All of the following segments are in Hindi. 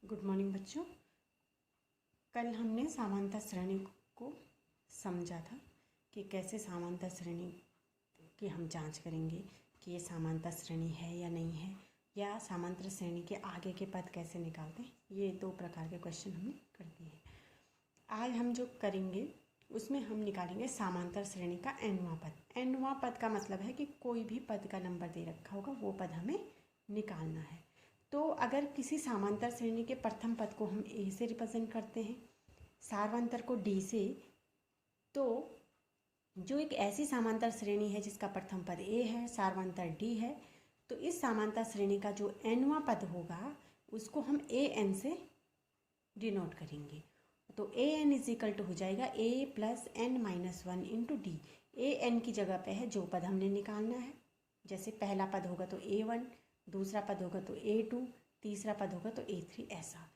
गुड मॉर्निंग बच्चों। कल हमने समानता श्रेणी को समझा था कि कैसे समानता श्रेणी की हम जांच करेंगे कि ये समानता श्रेणी है या नहीं है, या समांतर श्रेणी के आगे के पद कैसे निकालते हैं। ये 2 प्रकार के क्वेश्चन हमने कर दिए हैं। आज हम जो करेंगे उसमें हम निकालेंगे समांतर श्रेणी का nवां पद। nवां पद का मतलब है कि कोई भी पद का नंबर दे रखा होगा वो पद हमें निकालना है। तो अगर किसी समांतर श्रेणी के प्रथम पद को हम ए से रिप्रेजेंट करते हैं, सार्वंतर को डी से, तो जो एक ऐसी समांतर श्रेणी है जिसका प्रथम पद ए है, सार्वंतर डी है, तो इस समांतर श्रेणी का जो nवां पद होगा उसको हम ए एन से डिनोट करेंगे। तो a n is equal to हो जाएगा a plus N minus 1 into d. A n की जगह पे है जो पद हमने निकालना है। जैसे पहला पद होगा तो A1, दूसरा पद होगा तो A2, तीसरा पद होगा तो A3, ऐसा।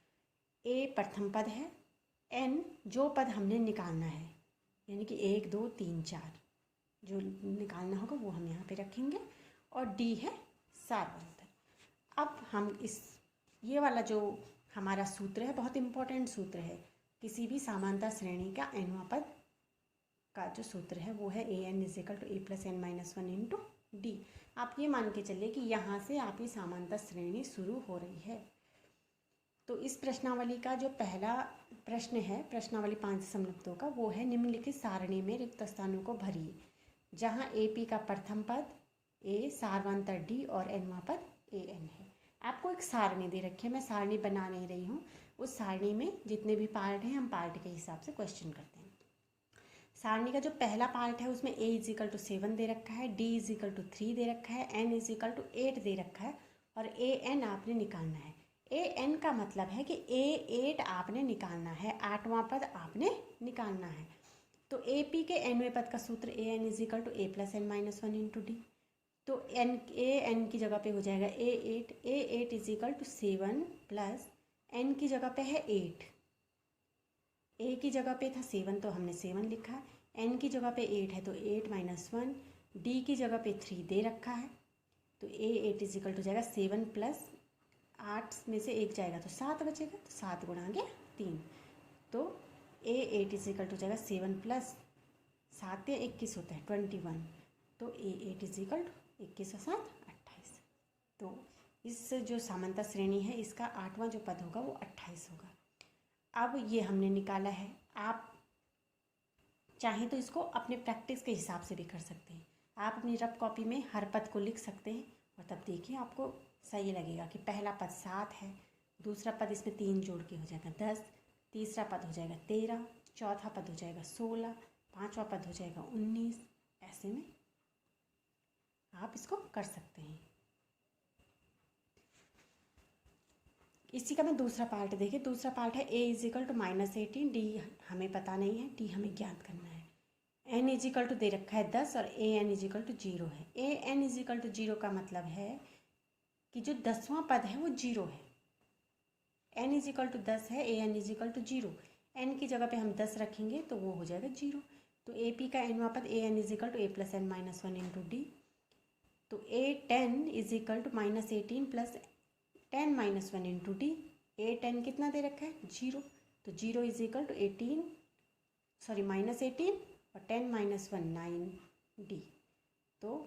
A प्रथम पद है, N जो पद हमने निकालना है, यानी कि 1 2 3 4 जो निकालना होगा वो हम यहाँ पे रखेंगे, और D है सार्वंतर। अब हम ये वाला जो हमारा सूत्र है बहुत इम्पोर्टेंट सूत्र है। किसी भी समांतर श्रेणी का nवां पद का जो सूत्र है वो है a n is equal to a plus N minus 1 into d. आप ये मान के चलिए कि यहाँ से आपकी समांतर श्रेणी शुरू हो रही है। तो इस प्रश्नावली का जो पहला प्रश्न है, प्रश्नावली 5.2 का, वो है निम्नलिखित सारणी में रिक्त स्थानों को भरिए, जहाँ ए पी का प्रथम पद ए, सार्वंतर डी और nवां पद ए एन है। आपको एक सारणी दे रखी है, मैं सारणी बना नहीं रही हूँ। उस सारणी में जितने भी पार्ट हैं हम पार्ट के हिसाब से क्वेश्चन करते हैं। सारणी का जो पहला पार्ट है उसमें ए इज इक्वल टू 7 दे रखा है, डी इज इक्वल टू 3 दे रखा है, एन इज इक्वल टू 8 दे रखा है, और ए एन आपने निकालना है। ए एन का मतलब है कि ए 8 आपने निकालना है, 8वां पद आपने निकालना है। तो ए पी के nवें पद का सूत्र a n is equal to a plus N minus 1 into d. तो ए एन की जगह पे हो जाएगा a eight is equal to 7 plus n की जगह पे है 8। ए की जगह पे था 7 तो हमने 7 लिखा, एन की जगह पे 8 है तो 8 माइनस 1, डी की जगह पे 3 दे रखा है, तो ए 8 इज इक्वल टू जाएगा 7 प्लस 8 में से 1 जाएगा तो 7 बचेगा, तो 7 गुणा गया 3, तो ए 8 इज इक्वल टू जाएगा 7 प्लस 7 या 21 होता है 21, तो ए 8 इज इक्वल टू 21 और 7 28। तो इस जो समांतर श्रेणी है इसका 8वां जो पद होगा वो 28 होगा। अब ये हमने निकाला है। आप चाहें तो इसको अपने प्रैक्टिस के हिसाब से भी कर सकते हैं। आप अपनी रफ कॉपी में हर पद को लिख सकते हैं और तब देखिए आपको सही लगेगा कि पहला पद 7 है, दूसरा पद इसमें 3 जोड़ के हो जाएगा 10, तीसरा पद हो जाएगा 13, चौथा पद हो जाएगा 16, 5वां पद हो जाएगा 19। ऐसे में आप इसको कर सकते हैं। इसी का मैं दूसरा पार्ट देखिए। दूसरा पार्ट है ए इज इक्वल टू -18, डी हमें पता नहीं है, डी हमें ज्ञात करना है। एन इज इक्वल टू दे रखा है 10 और ए एन इज इक्वल टू 0 है। A n is equal to 0 का मतलब है कि जो 10वां पद है वो 0 है। एन इज इक्वल टू 10 है, a n is equal to 0। N की जगह पे हम 10 रखेंगे तो वो हो जाएगा 0। तो ए पी का nवां पद a n is equal to a plus N minus 1 into d. तो a 10 is equal to -18 plus 10 minus 1 into d. A 10 कितना दे रखा है 0, तो 0 इज इक्वल टू -18 और 10 माइनस 1 9 डी। तो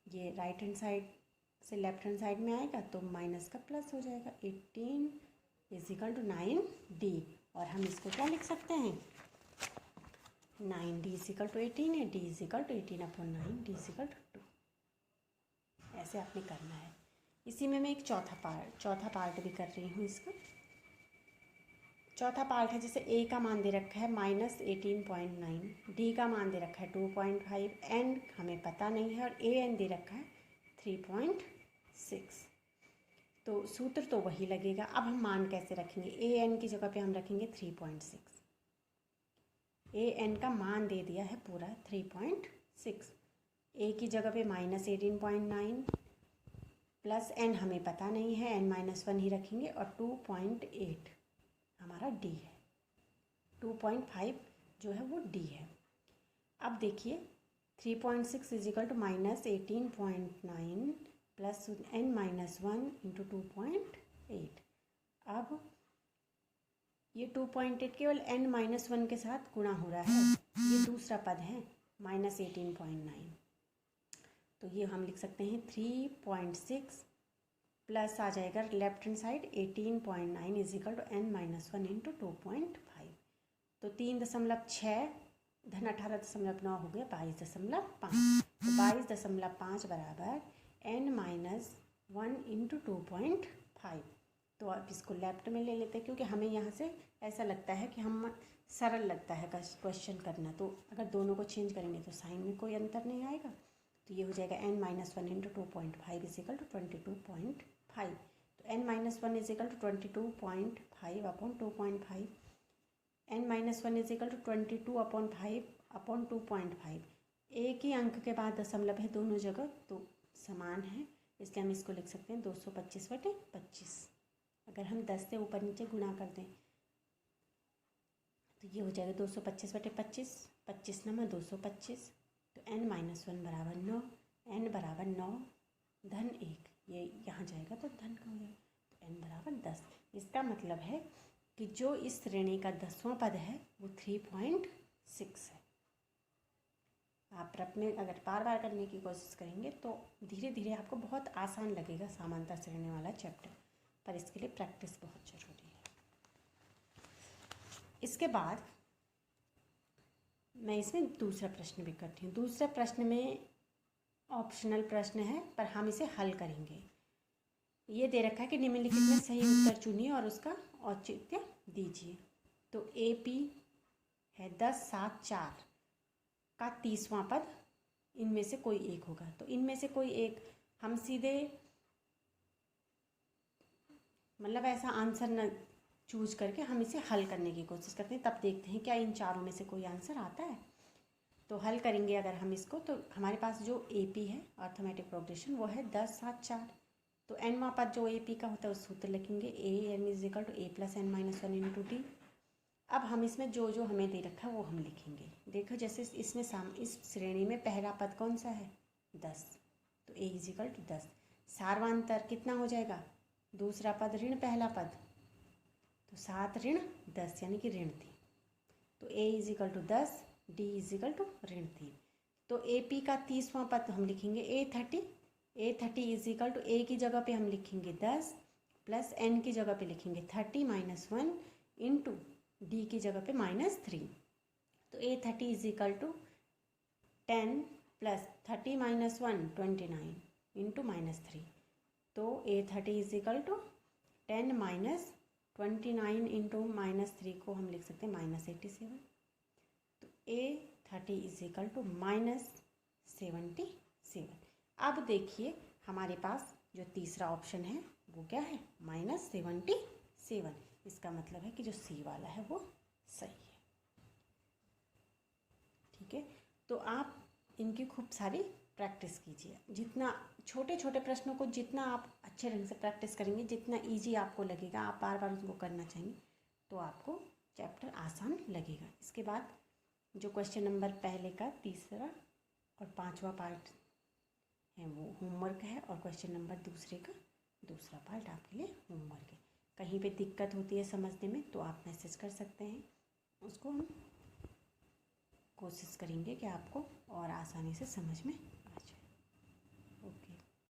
ये राइट हैंड साइड से लेफ्ट हैंड साइड में आएगा तो माइनस का प्लस हो जाएगा, 18 इज इक्वल टू 9 डी। और हम इसको क्या लिख सकते हैं, 9 डी इज इक्वल टू 18 है, D is equal to 18/9, D is equal to 2। ऐसे आपने करना है। इसी में मैं एक चौथा पार्ट भी कर रही हूँ। इसका चौथा पार्ट है, जैसे ए का मान दे रखा है -18.9, डी का मान दे रखा है 2.5, एन हमें पता नहीं है, और ए एन दे रखा है 3.6। तो सूत्र तो वही लगेगा। अब हम मान कैसे रखेंगे, ए एन की जगह पे हम रखेंगे 3.6। ए एन का मान दे दिया है पूरा 3.6, ए की जगह पे -18.9 प्लस एन हमें पता नहीं है, एन माइनस 1 ही रखेंगे, और 2.8 हमारा डी है, 2.5 जो है वो डी है। अब देखिए 3.6 is equal to -18.9 plus N minus 1 into 2.8। अब ये 2.8 केवल n-1 के साथ गुणा हो रहा है। ये दूसरा पद है -18.9, तो ये हम लिख सकते हैं 3.6 प्लस आ जाएगा left hand side 18.9 is equal to n-1 into 2.5, तो 3.6 धन 18.9 हो गया 22.5, तो 22.5 बराबर n-1 इंटू 2.5। तो अब इसको लेफ्ट में ले लेते हैं, क्योंकि हमें यहाँ से ऐसा लगता है कि हम सरल लगता है क्वेश्चन करना, तो अगर दोनों को चेंज करेंगे तो साइन में कोई अंतर नहीं आएगा। तो ये हो जाएगा n-1 into 2.5 is equal to 22.5, तो n-1 is equal to 22.5 upon 2.5, n-1 is equal to 22/5 upon 2.5। एक ही अंक के बाद दशमलव है दोनों जगह, तो समान है, इसलिए हम इसको लिख सकते हैं 225/25। अगर हम 10 से ऊपर नीचे गुणा कर दें तो ये हो जाएगा 225/25, 25 नंबर 225, तो n-1 बराबर 9, n बराबर 9 धन 1, ये यहाँ जाएगा तो धन का हो जाएगा, तो n बराबर 10। इसका मतलब है कि जो इस श्रेणी का 10वां पद है वो 3.6 है। आप अपने अगर बार बार करने की कोशिश करेंगे तो धीरे धीरे आपको बहुत आसान लगेगा समांतर श्रेणी वाला चैप्टर, पर इसके लिए प्रैक्टिस बहुत ज़रूरी है। इसके बाद मैं इसमें दूसरा प्रश्न भी करती हूँ। दूसरा प्रश्न में ऑप्शनल प्रश्न है, पर हम इसे हल करेंगे। ये दे रखा है कि निम्नलिखित में सही उत्तर चुनिए और उसका औचित्य दीजिए। तो AP है 10, 7, 4 का 30वां पद, इनमें से कोई एक होगा। तो इनमें से कोई एक हम सीधे मतलब ऐसा आंसर न चूज करके हम इसे हल करने की कोशिश करते हैं, तब देखते हैं क्या इन चारों में से कोई आंसर आता है। तो हल करेंगे अगर हम इसको, तो हमारे पास जो AP है अर्थमेटिक प्रोग्रेशन वो है 10, 7, 4। तो nवां पद जो AP का होता है उस सूत्र लिखेंगे AN is equal to A plus n-1 into T. अब हम इसमें जो जो हमें दे रखा है वो हम लिखेंगे। देखो जैसे इसमें इस श्रेणी में पहला पद कौन सा है 10, तो A इज इक्वल टू 10। सार्वांतर कितना हो जाएगा, दूसरा पद ऋण पहला पद, तो 7 ऋण 10 यानी कि ऋण 3, तो A is equal to 10, D is equal to ऋण 3। तो AP का 30वां पद हम लिखेंगे A30 is equal to A की जगह पे हम लिखेंगे 10 प्लस N की जगह पे लिखेंगे 30 - 1 इंटू D की जगह पे -3। तो A30 is equal to 10 plus 30 - 1 29 into -3। तो A30 is equal to 10 - 29 into -3 को हम लिख सकते हैं -87। तो A30 इज इक्वल टू -77। अब देखिए हमारे पास जो तीसरा ऑप्शन है वो क्या है -77। इसका मतलब है कि जो C वाला है वो सही है। ठीक है, तो आप इनकी खूब सारी प्रैक्टिस कीजिए। जितना छोटे छोटे प्रश्नों को जितना आप अच्छे ढंग से प्रैक्टिस करेंगे, जितना इजी आपको लगेगा, आप बार बार उसको करना चाहिए, तो आपको चैप्टर आसान लगेगा। इसके बाद जो क्वेश्चन नंबर पहले का तीसरा और 5वां पार्ट है वो होमवर्क है, और क्वेश्चन नंबर दूसरे का दूसरा पार्ट आपके लिए होमवर्क है। कहीं पे दिक्कत होती है समझने में तो आप मैसेज कर सकते हैं, उसको हम कोशिश करेंगे कि आपको और आसानी से समझ में